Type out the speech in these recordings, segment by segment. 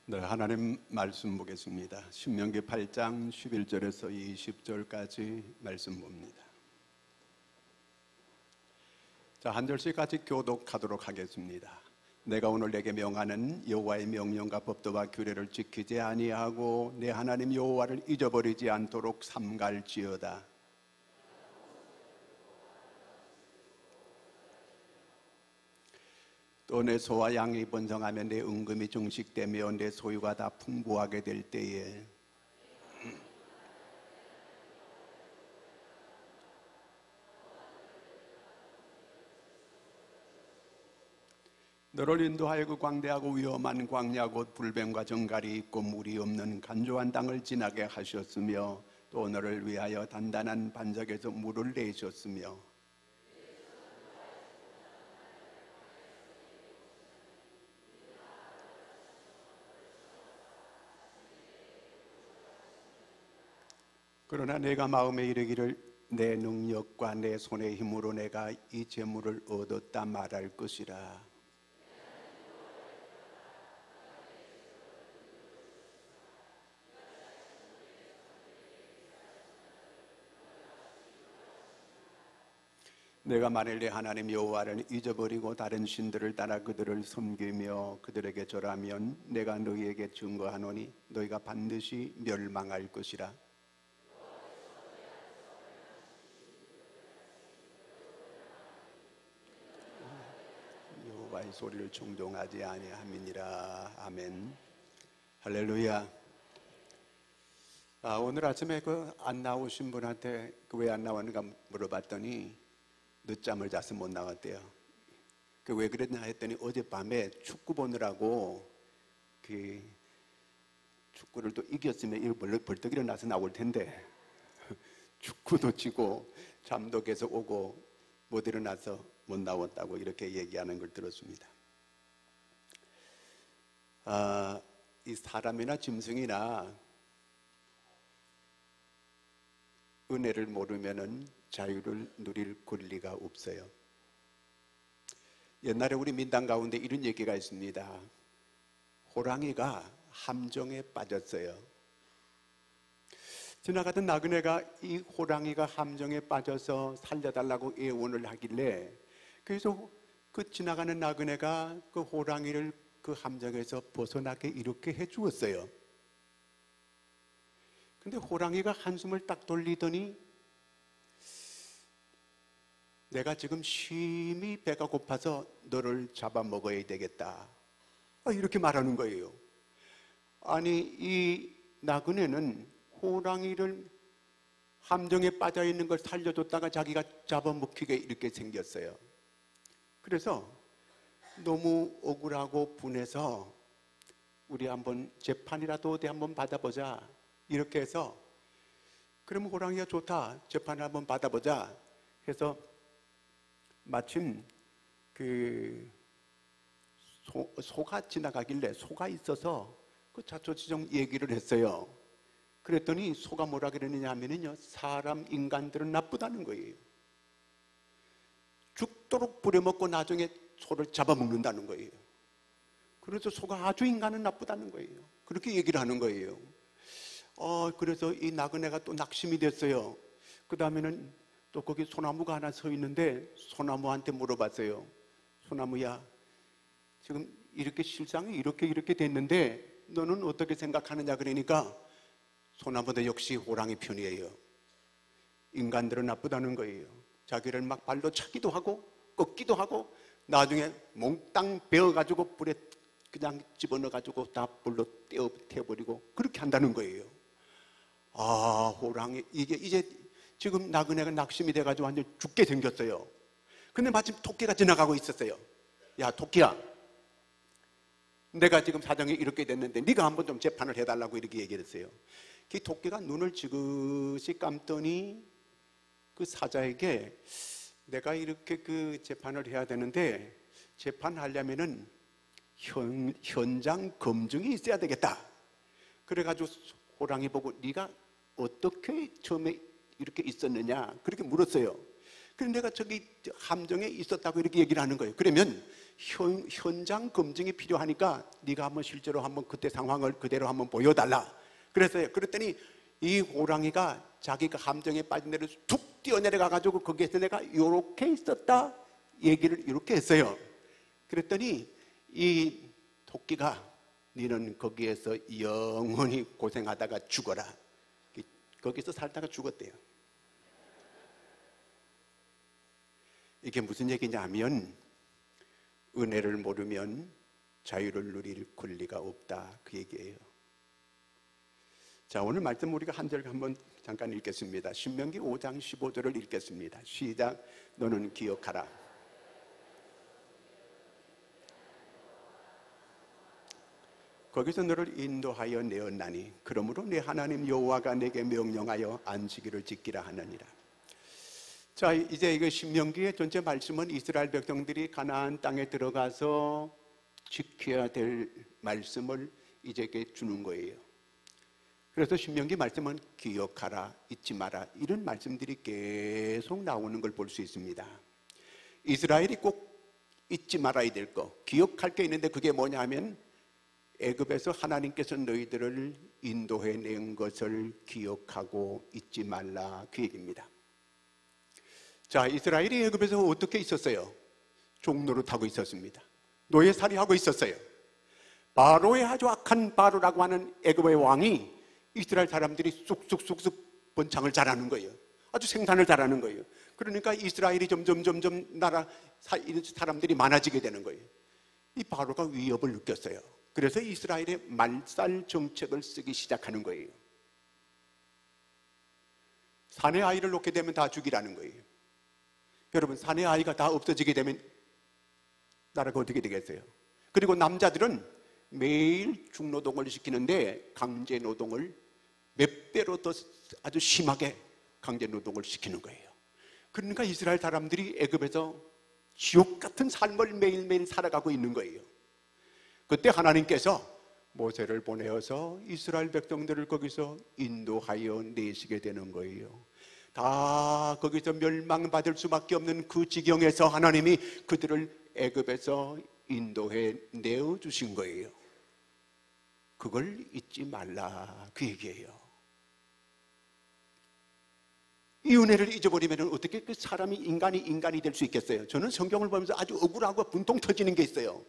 네, 하나님 말씀 보겠습니다. 신명기 8장 11절에서 20절까지 말씀 봅니다. 자, 한 절씩 같이 교독하도록 하겠습니다. 내가 오늘 내게 명하는 여호와의 명령과 법도와 규례를 지키지 아니하고 내 하나님 여호와를 잊어버리지 않도록 삼갈지어다. 또 내 소와 양이 번성하면 내 은금이 증식되며 내 소유가 다 풍부하게 될 때에 너를 인도하여 그 광대하고 위험한 광야 곧 불뱀과 정갈이 있고 물이 없는 간조한 땅을 지나게 하셨으며 또 너를 위하여 단단한 반석에서 물을 내셨으며 그러나 내가 마음에 이르기를 내 능력과 내 손의 힘으로 내가 이 재물을 얻었다 말할 것이라. 내가 만일 내 하나님 여호와를 잊어버리고 다른 신들을 따라 그들을 섬기며 그들에게 절하면 내가 너희에게 증거하노니 너희가 반드시 멸망할 것이라. 여호와의 소리를 충동하지 아니함이니라. 아멘. 할렐루야. 오늘 아침에 안 나오신 분한테 왜 안 나왔는가 물어봤더니 늦잠을 자서 못 나왔대요. 왜 그랬냐 했더니 어젯밤에 축구 보느라고 축구를 또 이겼으면 벌떡 일어나서 나올 텐데 축구도 치고 잠도 계속 오고 못 일어나서 못 나왔다고 이렇게 얘기하는 걸 들었습니다. 이 사람이나 짐승이나 은혜를 모르면은 자유를 누릴 권리가 없어요. 옛날에 우리 민당 가운데 이런 얘기가 있습니다. 호랑이가 함정에 빠졌어요. 지나가던 나그네가 이 호랑이가 함정에 빠져서 살려달라고 애원을 하길래 그래서 그 지나가는 나그네가 그 호랑이를 그 함정에서 벗어나게 이렇게 해주었어요. 근데 호랑이가 한숨을 딱 돌리더니 내가 지금 심히 배가 고파서 너를 잡아먹어야 되겠다, 이렇게 말하는 거예요. 아니, 이 나그네는 호랑이를 함정에 빠져있는 걸 살려줬다가 자기가 잡아먹히게 이렇게 생겼어요. 그래서 너무 억울하고 분해서 우리 한번 재판이라도 어디 한번 받아보자 이렇게 해서, 그러면 호랑이가 좋다, 재판을 한번 받아보자 해서 마침 소가 지나가길래 소가 있어서 그 자초지종 얘기를 했어요. 그랬더니 소가 뭐라 그러느냐 하면은요, 사람 인간들은 나쁘다는 거예요. 죽도록 부려먹고 나중에 소를 잡아먹는다는 거예요. 그래서 소가 아주 인간은 나쁘다는 거예요. 그렇게 얘기를 하는 거예요. 그래서 이 나그네가 또 낙심이 됐어요. 그 다음에는 또 거기 소나무가 하나 서 있는데 소나무한테 물어봤어요. 소나무야, 지금 이렇게 실상이 이렇게 됐는데 너는 어떻게 생각하느냐 그러니까 소나무도 역시 호랑이 편이에요. 인간들은 나쁘다는 거예요. 자기를 막 발로 차기도 하고 꺾기도 하고 나중에 몽땅 베어가지고 불에 그냥 집어넣어가지고 다 불로 태워버리고 그렇게 한다는 거예요. 호랑이, 이게 이제 지금 나그네가 낙심이 돼가지고 완전 죽게 생겼어요. 근데 마침 토끼가 지나가고 있었어요. 야, 토끼야, 내가 지금 사정이 이렇게 됐는데 네가 한번 좀 재판을 해달라고 이렇게 얘기를 했어요. 그 토끼가 눈을 지그시 감더니 그 사자에게 내가 이렇게 그 재판을 해야 되는데 재판하려면은 현장 검증이 있어야 되겠다. 그래가지고 호랑이 보고 네가 어떻게 처음에 이렇게 있었느냐 그렇게 물었어요. 그런데 내가 저기 함정에 있었다고 이렇게 얘기를 하는 거예요. 그러면 현장 검증이 필요하니까 네가 한번 실제로 한번 그때 상황을 그대로 한번 보여달라. 그랬더니 이 호랑이가 자기가 함정에 빠진 데를 툭 뛰어내려가 가지고 거기에서 내가 이렇게 있었다 얘기를 이렇게 했어요. 그랬더니 이 토끼가 너는 거기에서 영원히 고생하다가 죽어라. 거기서 살다가 죽었대요. 이게 무슨 얘기냐면 은혜를 모르면 자유를 누릴 권리가 없다, 그 얘기예요. 자, 오늘 말씀 우리가 한 절 한번 잠깐 읽겠습니다. 신명기 5장 15절을 읽겠습니다. 시작. 너는 기억하라. 거기서 너를 인도하여 내었나니 그러므로 내 하나님 여호와가 내게 명령하여 안식일을 지키라 하느니라. 자, 이제 이거 신명기의 전체 말씀은 이스라엘 백성들이 가나안 땅에 들어가서 지켜야 될 말씀을 이제 주는 거예요. 그래서 신명기 말씀은 기억하라, 잊지 마라, 이런 말씀들이 계속 나오는 걸 볼 수 있습니다. 이스라엘이 꼭 잊지 말아야 될 거, 기억할 게 있는데 그게 뭐냐 하면 애굽에서 하나님께서 너희들을 인도해 낸 것을 기억하고 잊지 말라, 그 얘기입니다. 자, 이스라엘이 애굽에서 어떻게 있었어요? 종노릇하고 있었습니다. 노예살이하고 있었어요. 바로의 아주 악한 바로라고 하는 애굽의 왕이 이스라엘 사람들이 쑥쑥쑥쑥 번창을 잘하는 거예요. 아주 생산을 잘하는 거예요. 그러니까 이스라엘이 점점 나라 사람들이 많아지게 되는 거예요. 이 바로가 위협을 느꼈어요. 그래서 이스라엘의 말살 정책을 쓰기 시작하는 거예요. 사내 아이를 놓게 되면 다 죽이라는 거예요. 여러분, 사내 아이가 다 없어지게 되면 나라가 어떻게 되겠어요? 그리고 남자들은 매일 중노동을 시키는데 강제 노동을 몇 배로 더 아주 심하게 강제 노동을 시키는 거예요. 그러니까 이스라엘 사람들이 애굽에서 지옥 같은 삶을 매일매일 살아가고 있는 거예요. 그때 하나님께서 모세를 보내어서 이스라엘 백성들을 거기서 인도하여 내시게 되는 거예요. 다 거기서 멸망받을 수밖에 없는 그 지경에서 하나님이 그들을 애굽에서 인도해 내어주신 거예요. 그걸 잊지 말라, 그 얘기예요. 이 은혜를 잊어버리면 어떻게 그 사람이 인간이 될 수 있겠어요? 저는 성경을 보면서 아주 억울하고 분통 터지는 게 있어요.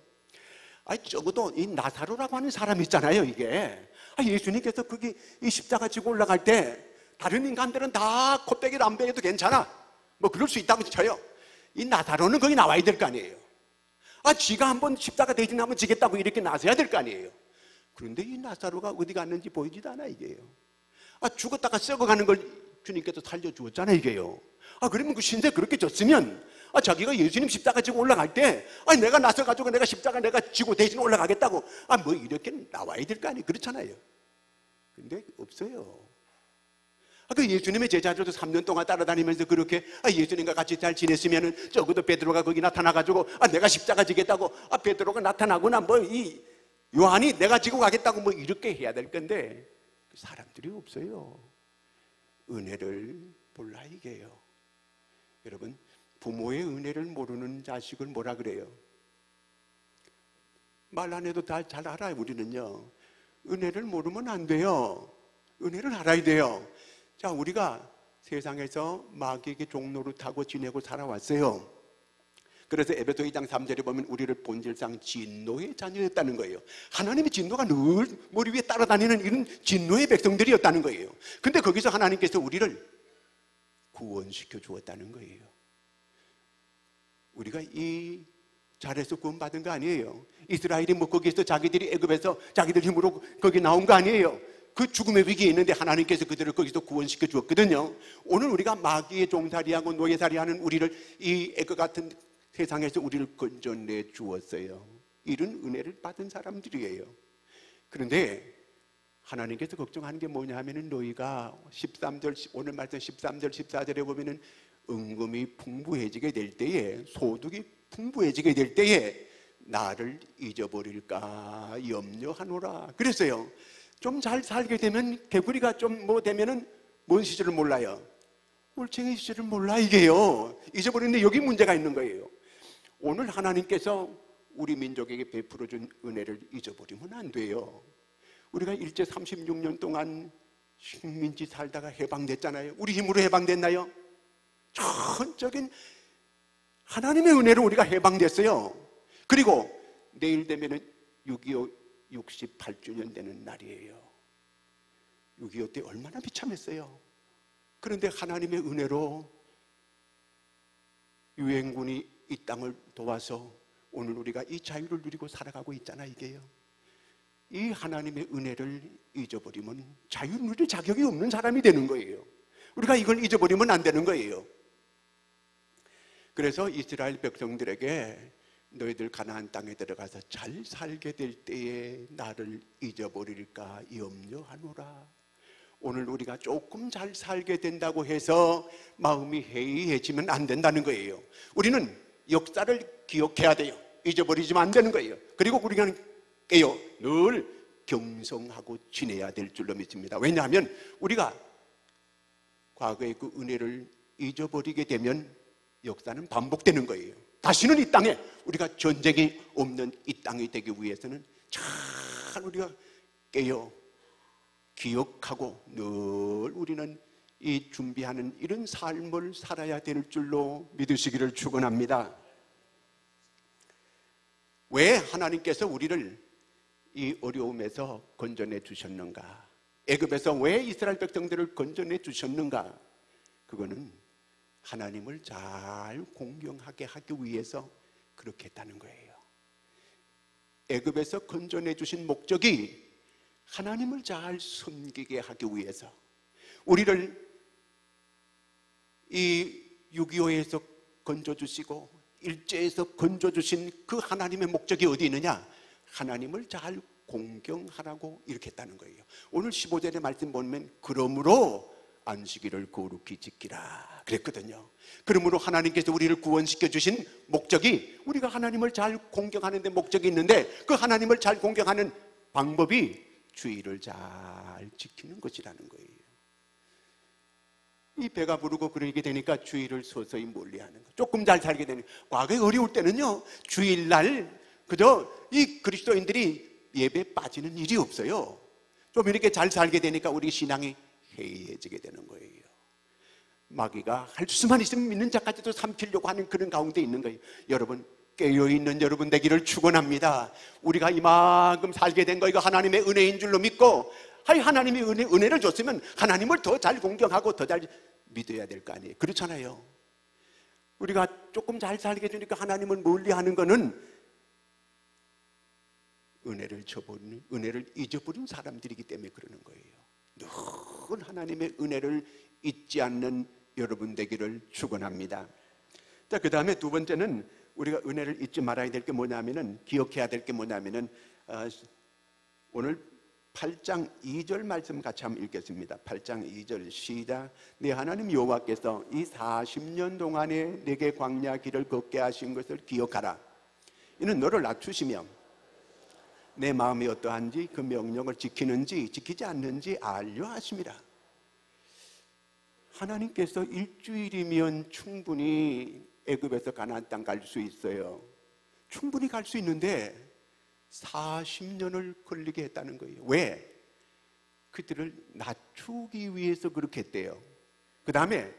적어도 이 나사로라고 하는 사람이 있잖아요, 이게. 예수님께서 거기 이 십자가 지고 올라갈 때 다른 인간들은 다 코빼기를 안 베어도 괜찮아, 뭐 그럴 수 있다고 쳐요. 이 나사로는 거기 나와야 될 거 아니에요. 지가 한번 십자가 대신하면 지겠다고 이렇게 나서야 될 거 아니에요. 그런데 이 나사로가 어디 갔는지 보이지도 않아, 이게요. 죽었다가 썩어가는 걸 주님께서 살려주었잖아, 이게요. 그러면 그 신세 그렇게 졌으면 자기가 예수님 십자가 지고 올라갈 때 내가 나서가지고 내가 십자가 내가 지고 대신 올라가겠다고 뭐 이렇게 나와야 될 거 아니에요. 그렇잖아요. 근데 없어요. 그 예수님의 제자들도 3년 동안 따라다니면서 그렇게 예수님과 같이 잘 지냈으면은 적어도 베드로가 거기 나타나가지고 내가 십자가 지겠다고 베드로가 나타나거나 뭐 이 요한이 내가 지고 가겠다고 뭐 이렇게 해야 될 건데 사람들이 없어요. 은혜를 몰라, 이게요. 여러분, 부모의 은혜를 모르는 자식을 뭐라 그래요? 말 안 해도 다 잘 알아요. 우리는요, 은혜를 모르면 안 돼요. 은혜를 알아야 돼요. 자, 우리가 세상에서 마귀에게 종노릇하고 지내고 살아왔어요. 그래서 에베소 2장 3절에 보면 우리를 본질상 진노의 자녀였다는 거예요. 하나님의 진노가 늘 머리 위에 따라다니는 이런 진노의 백성들이었다는 거예요. 근데 거기서 하나님께서 우리를 구원시켜 주었다는 거예요. 우리가 이 자리에서 구원받은 거 아니에요. 이스라엘이 뭐 거기에서 자기들이 애굽에서 자기들 힘으로 거기 나온 거 아니에요. 그 죽음의 위기에 있는데 하나님께서 그들을 거기서 구원시켜 주었거든요. 오늘 우리가 마귀의 종살이하고 노예살이하는 우리를 이 애굽 같은 세상에서 우리를 건져내 주었어요. 이런 은혜를 받은 사람들이에요. 그런데 하나님께서 걱정하는 게 뭐냐 하면은 너희가 13절, 오늘 말씀 13절 14절에 보면은 은금이 풍부해지게 될 때에, 소득이 풍부해지게 될 때에 나를 잊어버릴까 염려하노라 그랬어요. 좀 잘 살게 되면, 개구리가 좀 뭐 되면은 뭔 시절을 몰라요. 올챙이 줄을 몰라 이게요. 잊어버리는데 여기 문제가 있는 거예요. 오늘 하나님께서 우리 민족에게 베풀어준 은혜를 잊어버리면 안 돼요. 우리가 일제 36년 동안 식민지 살다가 해방됐잖아요. 우리 힘으로 해방됐나요? 전적인 하나님의 은혜로 우리가 해방됐어요. 그리고 내일 되면은 6.25 68주년 되는 날이에요. 6.25 때 얼마나 비참했어요. 그런데 하나님의 은혜로 유엔군이 이 땅을 도와서 오늘 우리가 이 자유를 누리고 살아가고 있잖아 이게요. 이 하나님의 은혜를 잊어버리면 자유 누릴 자격이 없는 사람이 되는 거예요. 우리가 이걸 잊어버리면 안 되는 거예요. 그래서 이스라엘 백성들에게 너희들 가나안 땅에 들어가서 잘 살게 될 때에 나를 잊어버릴까 염려하노라. 오늘 우리가 조금 잘 살게 된다고 해서 마음이 해이해지면 안 된다는 거예요. 우리는 역사를 기억해야 돼요. 잊어버리지면 안 되는 거예요. 그리고 우리가 늘 경성하고 지내야 될 줄로 믿습니다. 왜냐하면 우리가 과거의 그 은혜를 잊어버리게 되면 역사는 반복되는 거예요. 다시는 이 땅에 우리가 전쟁이 없는 이 땅이 되기 위해서는 잘 우리가 깨어 기억하고 늘 우리는 이 준비하는 이런 삶을 살아야 될 줄로 믿으시기를 축원합니다. 왜 하나님께서 우리를 이 어려움에서 건져내 주셨는가? 애굽에서 왜 이스라엘 백성들을 건져내 주셨는가? 그거는 하나님을 잘 공경하게 하기 위해서 그렇게 했다는 거예요. 애굽에서 건져내 주신 목적이 하나님을 잘 섬기게 하기 위해서, 우리를 이 6.25에서 건져주시고 일제에서 건져주신 그 하나님의 목적이 어디 있느냐? 하나님을 잘 공경하라고 이렇게 했다는 거예요. 오늘 15절의 말씀 보면 그러므로 안식일을 거룩히 지키라 그랬거든요. 그러므로 하나님께서 우리를 구원시켜 주신 목적이 우리가 하나님을 잘 공경하는 데 목적이 있는데, 그 하나님을 잘 공경하는 방법이 주의를 잘 지키는 것이라는 거예요. 이 배가 부르고 그러게 되니까 주의를 서서히 멀리하는 거. 조금 잘 살게 되는. 과거에 어려울 때는요, 주일날 그저 이 그리스도인들이 예배 빠지는 일이 없어요. 좀 이렇게 잘 살게 되니까 우리 신앙이 해이해지게 되는 거예요. 마귀가 할 수만 있으면 믿는 자까지도 삼키려고 하는 그런 가운데 있는 거예요. 여러분, 깨어있는 여러분 되기를 축원합니다. 우리가 이만큼 살게 된 거 이거 하나님의 은혜인 줄로 믿고, 하나님이 은혜를 줬으면 하나님을 더 잘 공경하고 더 잘 믿어야 될 거 아니에요. 그렇잖아요. 우리가 조금 잘 살게 되니까 하나님을 멀리하는 거는 은혜를 잊어버린 사람들이기 때문에 그러는 거예요. 늘 하나님의 은혜를 잊지 않는 여러분 되기를 축원합니다. 자, 그 다음에 두 번째는 우리가 은혜를 잊지 말아야 될 게 뭐냐면은, 기억해야 될 게 뭐냐면은, 오늘 8장 2절 말씀 같이 한번 읽겠습니다. 8장 2절 시작. 네 하나님 여호와께서 이 40년 동안에 내게 광야 길을 걷게 하신 것을 기억하라. 이는 너를 낮추시며 내 마음이 어떠한지 그 명령을 지키는지 지키지 않는지 알려 하심이라. 하나님께서 일주일이면 충분히 애굽에서 가나안 땅 갈 수 있어요. 충분히 갈 수 있는데 40년을 걸리게 했다는 거예요. 왜? 그들을 낮추기 위해서 그렇게 했대요. 그 다음에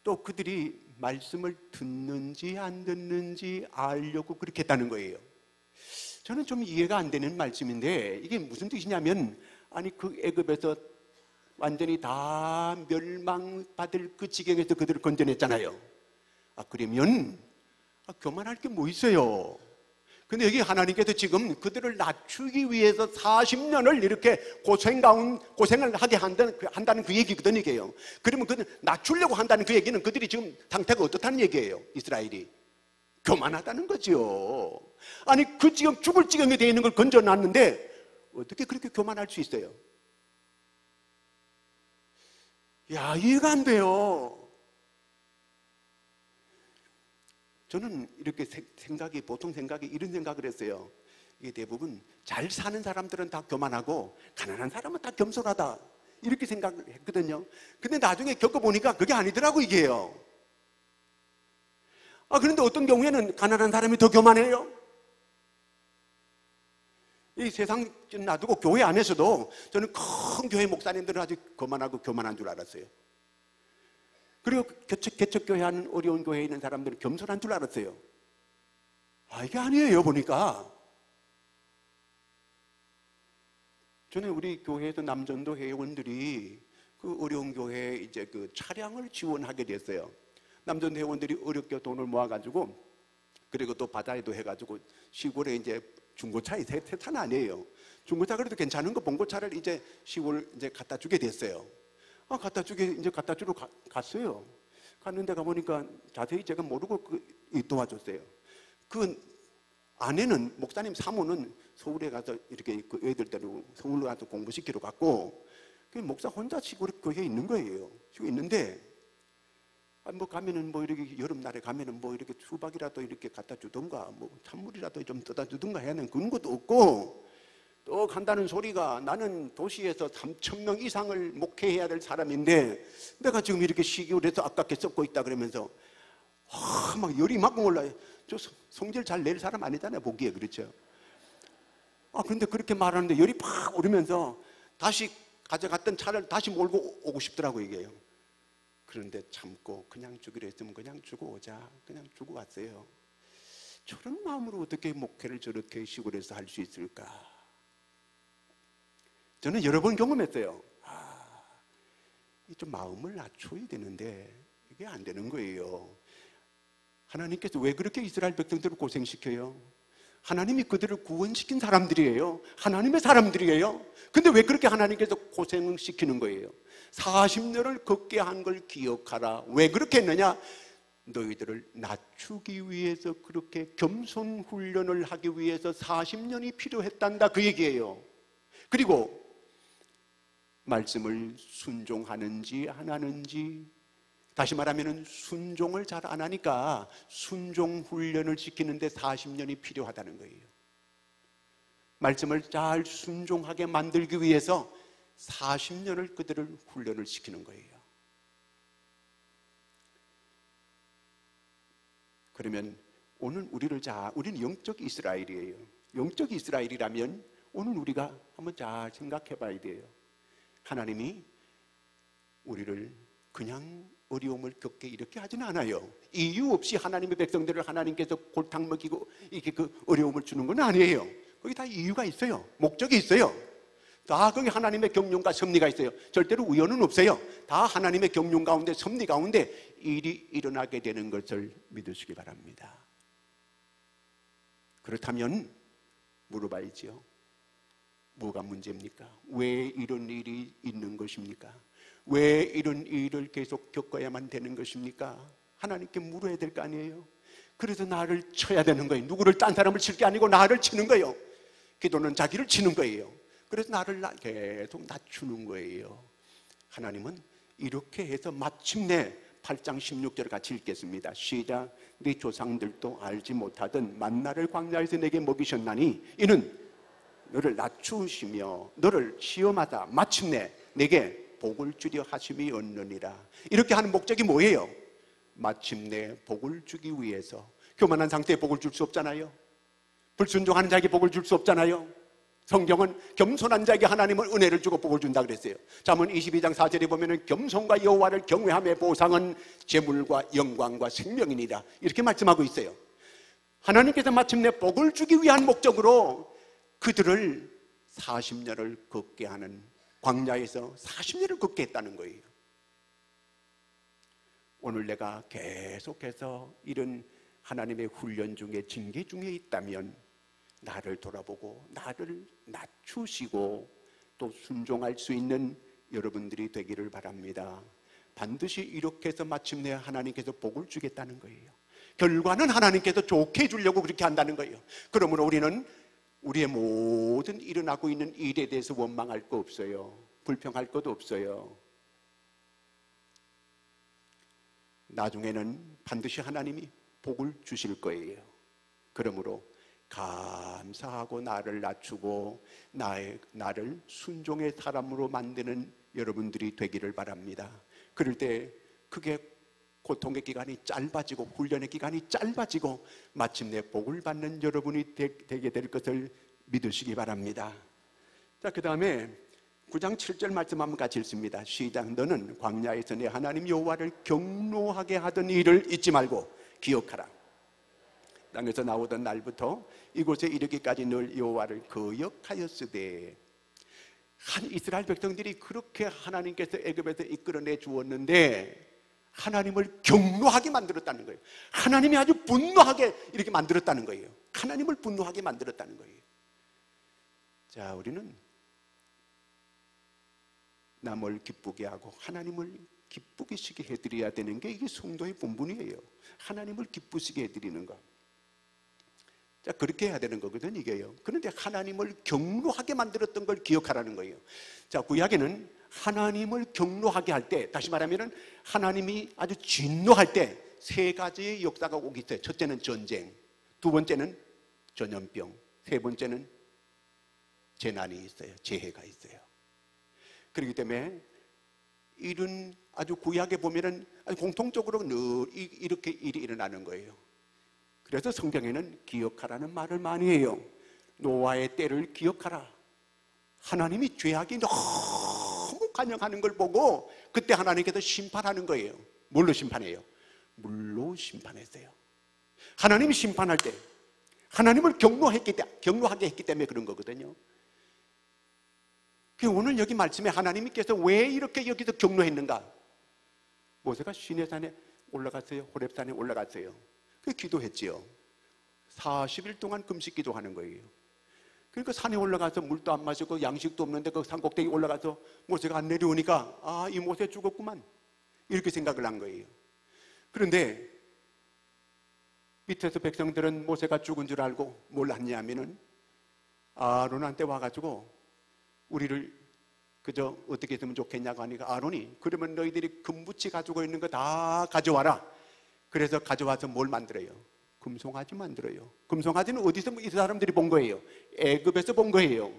또 그들이 말씀을 듣는지 안 듣는지 알려고 그렇게 했다는 거예요. 저는 좀 이해가 안 되는 말씀인데, 이게 무슨 뜻이냐면, 아니 그 애굽에서 완전히 다 멸망받을 그 지경에서 그들을 건져냈잖아요. 그러면 교만할 게 뭐 있어요? 근데 여기 하나님께서 지금 그들을 낮추기 위해서 40년을 이렇게 고생을 하게 한다는 그 얘기거든요, 이게요. 그러면 낮추려고 한다는 그 얘기는 그들이 지금 상태가 어떻다는 얘기예요, 이스라엘이? 교만하다는 거죠. 아니, 그 지금 죽을 지경에 되어 있는 걸 건져놨는데 어떻게 그렇게 교만할 수 있어요? 야, 이해가 안 돼요. 저는 이렇게 보통 생각이 이런 생각을 했어요. 이게 대부분 잘 사는 사람들은 다 교만하고 가난한 사람은 다 겸손하다, 이렇게 생각을 했거든요. 근데 나중에 겪어보니까 그게 아니더라고, 이게요. 그런데 어떤 경우에는 가난한 사람이 더 교만해요. 이 세상 놔두고 교회 안에서도 저는 큰 교회 목사님들은 아주 거만하고 교만한 줄 알았어요. 그리고 개척교회 하는 어려운 교회에 있는 사람들은 겸손한 줄 알았어요. 이게 아니에요, 보니까. 전에 우리 교회에서 남전도 회원들이 그 어려운 교회에 이제 그 차량을 지원하게 됐어요. 남전도 회원들이 어렵게 돈을 모아가지고, 그리고 또 바다에도 해가지고 시골에 이제 중고차에 세차는 아니에요. 중고차 그래도 괜찮은 거 봉고차를 이제 시골 이제 갖다 주게 됐어요. 갖다 주러 갔어요. 갔는데 가보니까 자세히 제가 모르고 도와줬어요. 그 아내는, 목사님 사모는 서울에 가서 이렇게 그 애들 데리고 서울로 가서 공부시키러 갔고, 그 목사 혼자 시골에 교회에 있는 거예요. 지금 있는데, 뭐 가면은 뭐 이렇게 여름날에 가면은 뭐 이렇게 수박이라도 이렇게 갖다 주던가, 뭐 찬물이라도 좀 떠다 주던가 해는 그런 것도 없고, 또 간다는 소리가 나는 도시에서 3,000명 이상을 목회해야 될 사람인데 내가 지금 이렇게 시골에서 아깝게 썩고 있다 그러면서 막 열이 막 올라요. 저 성질 잘 낼 사람 아니잖아요, 보기에. 그렇죠? 그런데 그렇게 말하는데 열이 팍 오르면서 다시 가져갔던 차를 다시 몰고 오고 싶더라고, 이게요. 그런데 참고 그냥 주기로 했으면 그냥 주고 오자, 그냥 주고 왔어요. 저런 마음으로 어떻게 목회를 저렇게 시골에서 할 수 있을까? 저는 여러 번 경험했어요. 좀 마음을 낮춰야 되는데 이게 안 되는 거예요. 하나님께서 왜 그렇게 이스라엘 백성들을 고생시켜요? 하나님이 그들을 구원시킨 사람들이에요. 하나님의 사람들이에요. 근데 왜 그렇게 하나님께서 고생시키는 거예요? 40년을 걷게 한 걸 기억하라. 왜 그렇게 했느냐? 너희들을 낮추기 위해서, 그렇게 겸손 훈련을 하기 위해서 40년이 필요했단다, 그 얘기예요. 그리고 말씀을 순종하는지 안 하는지, 다시 말하면 순종을 잘 안 하니까 순종 훈련을 시키는데 40년이 필요하다는 거예요. 말씀을 잘 순종하게 만들기 위해서 40년을 그들을 훈련을 시키는 거예요. 그러면 오늘 우리는 영적 이스라엘이에요. 영적 이스라엘이라면 오늘 우리가 한번 잘 생각해 봐야 돼요. 하나님이 우리를 그냥 어려움을 겪게 이렇게 하지는 않아요. 이유 없이 하나님의 백성들을 하나님께서 골탕 먹이고 이렇게 그 어려움을 주는 건 아니에요. 거기 다 이유가 있어요. 목적이 있어요. 다 거기 하나님의 경륜과 섭리가 있어요. 절대로 우연은 없어요. 다 하나님의 경륜 가운데, 섭리 가운데 일이 일어나게 되는 것을 믿으시기 바랍니다. 그렇다면 물어봐야지요. 뭐가 문제입니까? 왜 이런 일이 있는 것입니까? 왜 이런 일을 계속 겪어야만 되는 것입니까? 하나님께 물어야 될 거 아니에요? 그래서 나를 쳐야 되는 거예요. 누구를, 딴 사람을 칠 게 아니고 나를 치는 거예요. 기도는 자기를 치는 거예요. 그래서 나를 계속 낮추는 거예요. 하나님은 이렇게 해서 마침내 8장 16절 같이 읽겠습니다. 시작. 네 조상들도 알지 못하던 만나를 광야에서 내게 먹이셨나니 이는 너를 낮추시며 너를 시험하다 마침내 내게 복을 주려 하심이 없느니라. 이렇게 하는 목적이 뭐예요? 마침내 복을 주기 위해서. 교만한 상태에 복을 줄 수 없잖아요. 불순종하는 자에게 복을 줄 수 없잖아요. 성경은 겸손한 자에게 하나님은 은혜를 주고 복을 준다 그랬어요. 잠언 22장 4절에 보면 겸손과 여호와를 경외함의 보상은 재물과 영광과 생명이니라, 이렇게 말씀하고 있어요. 하나님께서 마침내 복을 주기 위한 목적으로 그들을 40년을 걷게 하는, 광야에서 40년을 걷게 했다는 거예요. 오늘 내가 계속해서 이런 하나님의 훈련 중에, 징계 중에 있다면 나를 돌아보고 나를 낮추시고 또 순종할 수 있는 여러분들이 되기를 바랍니다. 반드시 이렇게 해서 마침내 하나님께서 복을 주겠다는 거예요. 결과는 하나님께서 좋게 해주려고 그렇게 한다는 거예요. 그러므로 우리는 우리의 모든 일어나고 있는 일에 대해서 원망할 거 없어요. 불평할 것도 없어요. 나중에는 반드시 하나님이 복을 주실 거예요. 그러므로 감사하고 나를 낮추고 나를 순종의 사람으로 만드는 여러분들이 되기를 바랍니다. 그럴 때 그게 고통의 기간이 짧아지고 훈련의 기간이 짧아지고 마침내 복을 받는 여러분이 되게 될 것을 믿으시기 바랍니다. 자, 그 다음에 9장 7절 말씀 한번 같이 읽습니다. 시작. 너는 광야에서 내 하나님 여호와를 경노하게 하던 일을 잊지 말고 기억하라. 땅에서 나오던 날부터 이곳에 이르기까지 늘 여호와를 거역하였으되. 이스라엘 백성들이 그렇게 하나님께서 애굽에서 이끌어내 주었는데 하나님을 경노하게 만들었다는 거예요. 하나님이 아주 분노하게 이렇게 만들었다는 거예요. 하나님을 분노하게 만들었다는 거예요. 자, 우리는 남을 기쁘게 하고 하나님을 기쁘게 시게 해드려야 되는 게 이게 성도의 본분이에요. 하나님을 기쁘시게 해드리는 것. 자, 그렇게 해야 되는 거거든 이게요. 그런데 하나님을 경노하게 만들었던 걸 기억하라는 거예요. 자, 구약에는 하나님을 경노하게 할 때, 다시 말하면 하나님이 아주 진노할 때 세 가지의 역사가 꼭 있어요. 첫째는 전쟁, 두 번째는 전염병, 세 번째는 재난이 있어요. 재해가 있어요. 그렇기 때문에 이런 아주 구약에 보면은 공통적으로 늘 이렇게 일이 일어나는 거예요. 그래서 성경에는 기억하라는 말을 많이 해요. 노아의 때를 기억하라. 하나님이 죄악이 너무 관영하는 걸 보고 그때 하나님께서 심판하는 거예요. 뭘로 심판해요? 물로 심판했어요. 하나님이 심판할 때 하나님을 경노하게 했기 때문에 그런 거거든요. 오늘 여기 말씀에 하나님께서 왜 이렇게 여기서 경노했는가? 모세가 시내산에 올라갔어요. 호렙산에 올라갔어요. 그 기도했지요. 40일 동안 금식 기도하는 거예요. 그러니까 산에 올라가서 물도 안 마시고 양식도 없는데 그 산 꼭대기 올라가서 모세가 안 내려오니까 이 모세 죽었구만 이렇게 생각을 한 거예요. 그런데 밑에서 백성들은 모세가 죽은 줄 알고 뭘 했냐면은 아론한테 와가지고 우리를 그저 어떻게 했으면 좋겠냐고 하니까 아론이 그러면 너희들이 금붙이 가지고 있는 거 다 가져와라. 그래서 가져와서 뭘 만들어요? 금송아지 만들어요. 금송아지는 어디서 이 사람들이 본 거예요? 애굽에서 본 거예요.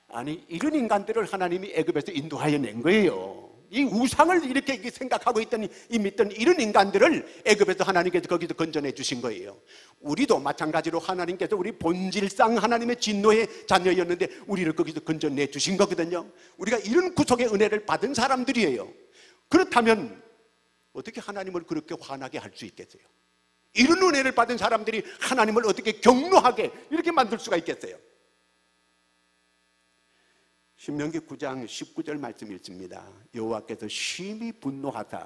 아니 이런 인간들을 하나님이 애굽에서 인도하여 낸 거예요. 이 우상을 이렇게 생각하고 있던 이 믿던 이런 인간들을 애굽에서 하나님께서 거기서 건져내 주신 거예요. 우리도 마찬가지로 하나님께서 우리 본질상 하나님의 진노의 자녀였는데 우리를 거기서 건져내 주신 거거든요. 우리가 이런 구속의 은혜를 받은 사람들이에요. 그렇다면 어떻게 하나님을 그렇게 화나게 할 수 있겠어요? 이런 은혜를 받은 사람들이 하나님을 어떻게 경노하게 이렇게 만들 수가 있겠어요? 신명기 9장 19절 말씀 읽습니다. 여호와께서 심히 분노하사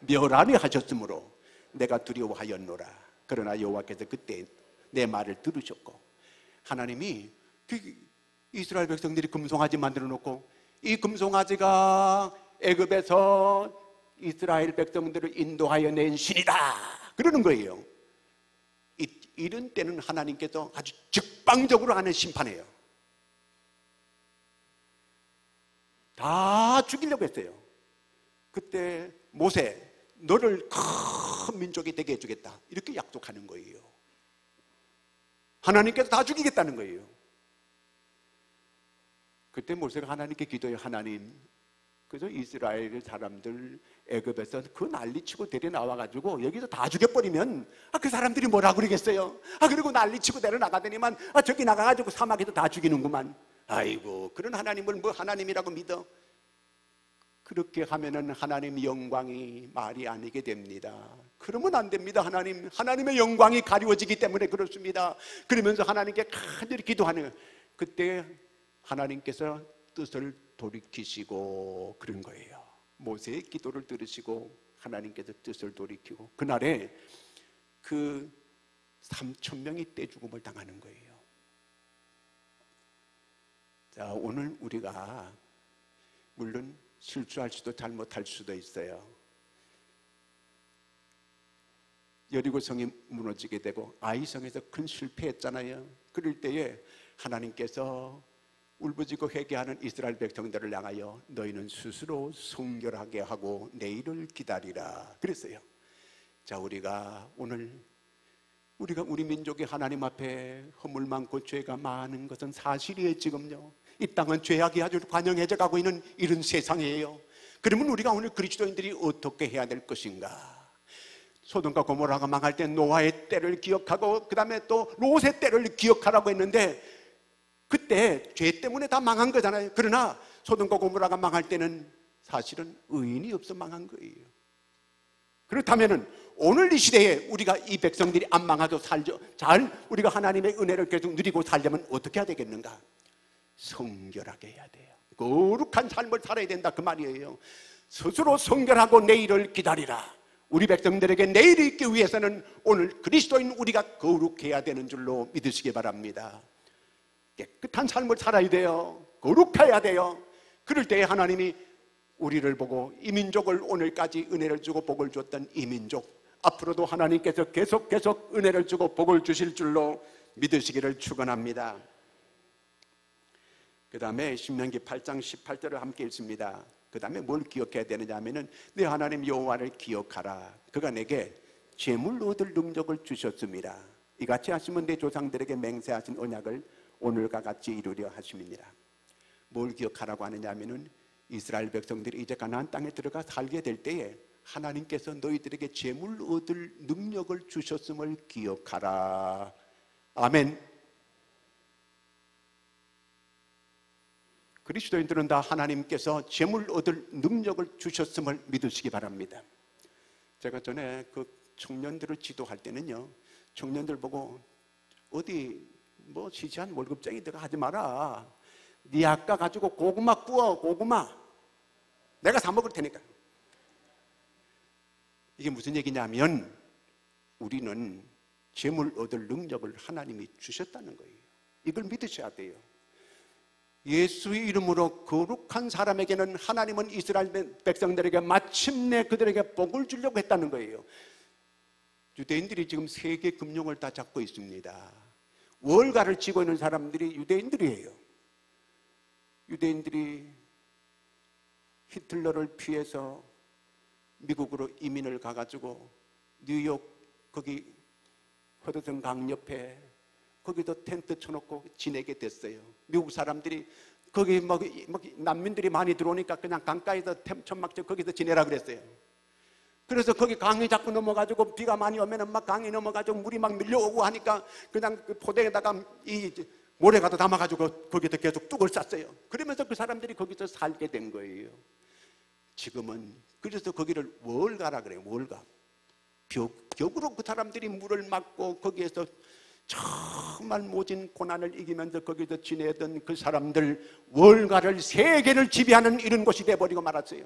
멸하려 하셨으므로 내가 두려워하였노라. 그러나 여호와께서 그때 내 말을 들으셨고, 하나님이 이스라엘 백성들이 금송아지 만들어 놓고 이 금송아지가 애굽에서 이스라엘 백성들을 인도하여 낸 신이다 그러는 거예요. 이런 때는 하나님께서 아주 적방적으로 하는 심판이에요. 다 죽이려고 했어요. 그때 모세, 너를 큰 민족이 되게 해주겠다 이렇게 약속하는 거예요. 하나님께서 다 죽이겠다는 거예요. 그때 모세가 하나님께 기도해요. 하나님, 그래서 이스라엘 사람들 애굽에서 그 난리치고 데려 나와가지고 여기서 다 죽여버리면 그 사람들이 뭐라 그러겠어요? 그리고 난리치고 데려 나가더니만 저기 나가가지고 사막에서 다 죽이는구만. 아이고, 그런 하나님을 뭐 하나님이라고 믿어? 그렇게 하면은 하나님 영광이 말이 아니게 됩니다. 그러면 안 됩니다. 하나님의 영광이 가리워지기 때문에 그렇습니다. 그러면서 하나님께 간절히 기도하는 거예요. 그때 하나님께서 뜻을 돌이키시고 그런 거예요. 모세의 기도를 들으시고 하나님께서 뜻을 돌이키고 그날에 그 3,000명이 떼죽음을 당하는 거예요. 자, 오늘 우리가 물론 실수할 수도 잘못할 수도 있어요. 여리고성이 무너지게 되고 아이성에서 큰 실패했잖아요. 그럴 때에 하나님께서 울부짖고 회개하는 이스라엘 백성들을 향하여 너희는 스스로 성결하게 하고 내일을 기다리라 그랬어요. 자, 우리가 오늘 우리 민족이 하나님 앞에 허물 많고 죄가 많은 것은 사실이에요. 지금요, 이 땅은 죄악이 아주 관영해져 가고 있는 이런 세상이에요. 그러면 우리가 오늘 그리스도인들이 어떻게 해야 될 것인가? 소돔과 고모라가 망할 때 노아의 때를 기억하고 그 다음에 또 롯의 때를 기억하라고 했는데 그때 죄 때문에 다 망한 거잖아요. 그러나 소돔과 고모라가 망할 때는 사실은 의인이 없어 망한 거예요. 그렇다면 오늘 이 시대에 우리가 이 백성들이 안 망하고 우리가 하나님의 은혜를 계속 누리고 살려면 어떻게 해야 되겠는가? 성결하게 해야 돼요. 거룩한 삶을 살아야 된다 그 말이에요. 스스로 성결하고 내일을 기다리라. 우리 백성들에게 내일이 있기 위해서는 오늘 그리스도인 우리가 거룩해야 되는 줄로 믿으시기 바랍니다. 깨끗한 삶을 살아야 돼요. 거룩해야 돼요. 그럴 때에 하나님이 우리를 보고 이 민족을 오늘까지 은혜를 주고 복을 줬던 이 민족, 앞으로도 하나님께서 계속 은혜를 주고 복을 주실 줄로 믿으시기를 축원합니다. 그 다음에 신명기 8장 18절을 함께 읽습니다. 그 다음에 뭘 기억해야 되느냐 하면은 내 하나님 여호와를 기억하라. 그가 내게 재물 얻을 능력을 주셨습니다. 이같이 하시면 내 조상들에게 맹세하신 언약을 오늘과 같이 이루려 하심이니라. 뭘 기억하라고 하느냐 하면은 이스라엘 백성들이 이제 가나안 땅에 들어가 살게 될 때에 하나님께서 너희들에게 재물 얻을 능력을 주셨음을 기억하라. 아멘. 그리스도인들은 다 하나님께서 재물 얻을 능력을 주셨음을 믿으시기 바랍니다. 제가 전에 그 청년들을 지도할 때는요, 청년들 보고 어디 뭐 시시한 월급쟁이들 하지 마라. 네 아까 가지고 고구마 구워. 고구마 내가 사 먹을 테니까. 이게 무슨 얘기냐면 우리는 재물 얻을 능력을 하나님이 주셨다는 거예요. 이걸 믿으셔야 돼요. 예수의 이름으로 거룩한 사람에게는 하나님은 이스라엘 백성들에게 마침내 그들에게 복을 주려고 했다는 거예요. 유대인들이 지금 세계 금융을 다 잡고 있습니다. 월가를 쥐고 있는 사람들이 유대인들이에요. 유대인들이 히틀러를 피해서 미국으로 이민을 가가지고 뉴욕 거기 허드슨 강 옆에 거기도 텐트 쳐놓고 지내게 됐어요. 미국 사람들이 거기 막 난민들이 많이 들어오니까 그냥 강가에서 천막집 거기서 지내라 그랬어요. 그래서 거기 강이 자꾸 넘어가지고 비가 많이 오면은 막 강이 넘어가지고 물이 막 밀려오고 하니까 그냥 그 포대에다가 이 모래가도 담아가지고 거기서 계속 뚝을 쌌어요. 그러면서 그 사람들이 거기서 살게 된 거예요. 지금은 그래서 거기를 월가라 그래요. 월가. 벽으로 그 사람들이 물을 막고 거기에서 정말 모진 고난을 이기면서 거기서 지내던 그 사람들, 월가를 세계를 지배하는 이런 곳이 돼버리고 말았어요.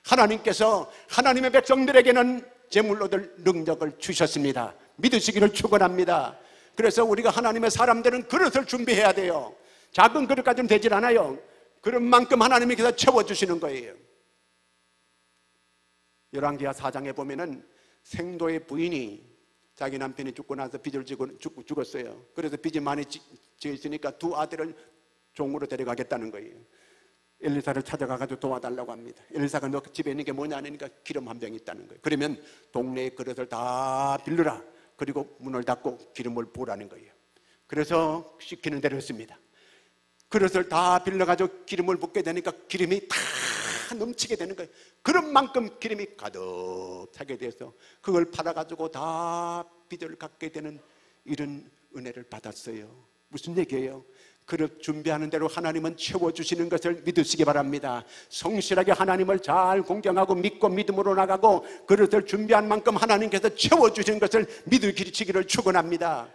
하나님께서 하나님의 백성들에게는 재물 얻을 능력을 주셨습니다. 믿으시기를 축원합니다. 그래서 우리가 하나님의 사람들은 그릇을 준비해야 돼요. 작은 그릇 가지면 되질 않아요. 그릇만큼 하나님께서 채워주시는 거예요. 열왕기하 4장에 보면은 생도의 부인이 자기 남편이 죽고 나서 빚을 지고 죽었어요. 그래서 빚이 많이 지어 있으니까 두 아들을 종으로 데려가겠다는 거예요. 엘리사를 찾아가가지고 도와달라고 합니다. 엘리사가 너 집에 있는 게 뭐냐 하니까 기름 한 병 있다는 거예요. 그러면 동네의 그릇을 다 빌려라. 그리고 문을 닫고 기름을 부으라는 거예요. 그래서 시키는 대로 했습니다. 그릇을 다 빌려가지고 기름을 붓게 되니까 기름이 다 넘치게 되는 거예요. 그런 만큼 기름이 가득 차게 돼서 그걸 팔아가지고 다 빚을 갚게 되는 이런 은혜를 받았어요. 무슨 얘기예요? 그릇 준비하는 대로 하나님은 채워주시는 것을 믿으시기 바랍니다. 성실하게 하나님을 잘 공경하고 믿고 믿음으로 나가고 그릇을 준비한 만큼 하나님께서 채워주시는 것을 믿으시기를 축원합니다.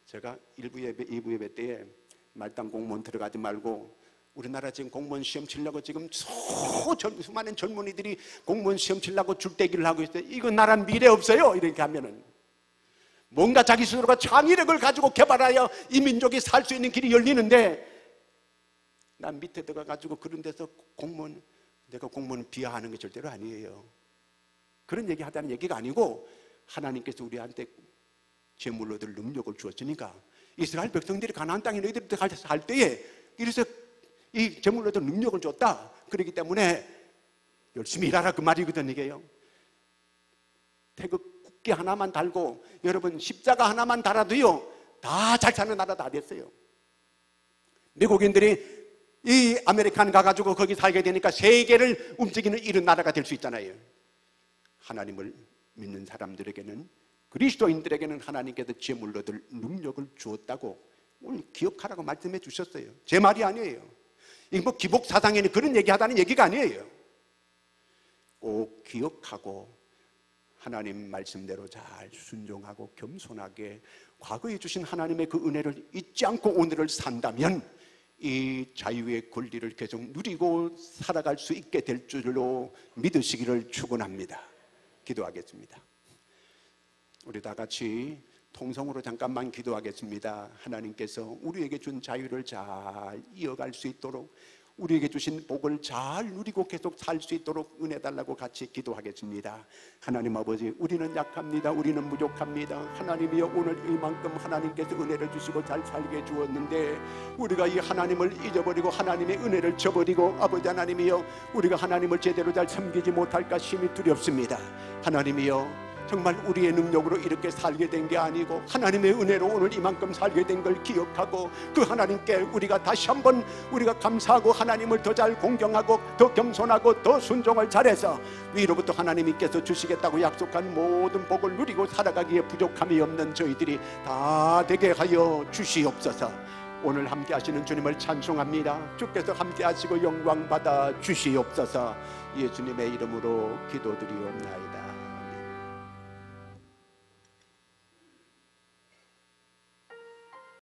제가 1부 예배, 2부 예배 때에 말단 공무원 들어가지 말고 우리나라 지금 공무원 시험 치려고 지금 수많은 젊은이들이 공무원 시험 치려고 줄대기를 하고 있어요. 이거 나라 미래 없어요. 이렇게 하면은 뭔가 자기 스스로가 창의력을 가지고 개발하여 이 민족이 살 수 있는 길이 열리는데 난 밑에 들어가가지고 그런 데서 내가 공무원 비하하는 게 절대로 아니에요. 그런 얘기 하자는 얘기가 아니고 하나님께서 우리한테 재물 얻을 능력을 주었으니까 이스라엘 백성들이 가나안 땅에 너희들이 살 때에 이래서 이 재물 얻을 능력을 줬다. 그렇기 때문에 열심히 일하라 그 말이거든. 이게요. 태극 국기 하나만 달고 여러분 십자가 하나만 달아도요 다 잘 사는 나라 다 됐어요. 미국인들이 이 아메리칸 가가지고 거기 살게 되니까 세계를 움직이는 이런 나라가 될 수 있잖아요. 하나님을 믿는 사람들에게는, 그리스도인들에게는 하나님께서 제물로 들 능력을 주었다고 오늘 기억하라고 말씀해 주셨어요. 제 말이 아니에요. 이 뭐 기복 사상에는 그런 얘기하다는 얘기가 아니에요. 꼭 기억하고 하나님 말씀대로 잘 순종하고 겸손하게 과거에 주신 하나님의 그 은혜를 잊지 않고 오늘을 산다면 이 자유의 권리를 계속 누리고 살아갈 수 있게 될 줄로 믿으시기를 축원합니다. 기도하겠습니다. 우리 다 같이 통성으로 잠깐만 기도하겠습니다. 하나님께서 우리에게 준 자유를 잘 이어갈 수 있도록, 우리에게 주신 복을 잘 누리고 계속 살 수 있도록 은혜 달라고 같이 기도하겠습니다. 하나님 아버지, 우리는 약합니다. 우리는 부족합니다. 하나님이여, 오늘 이만큼 하나님께서 은혜를 주시고 잘 살게 주었는데 우리가 이 하나님을 잊어버리고 하나님의 은혜를 저버리고 아버지 하나님이여, 우리가 하나님을 제대로 잘 섬기지 못할까 심히 두렵습니다. 하나님이여, 정말 우리의 능력으로 이렇게 살게 된 게 아니고 하나님의 은혜로 오늘 이만큼 살게 된 걸 기억하고 그 하나님께 우리가 다시 한번 우리가 감사하고 하나님을 더 잘 공경하고 더 겸손하고 더 순종을 잘해서 위로부터 하나님께서 주시겠다고 약속한 모든 복을 누리고 살아가기에 부족함이 없는 저희들이 다 되게 하여 주시옵소서. 오늘 함께 하시는 주님을 찬송합니다. 주께서 함께 하시고 영광 받아 주시옵소서. 예수님의 이름으로 기도드리옵나이다.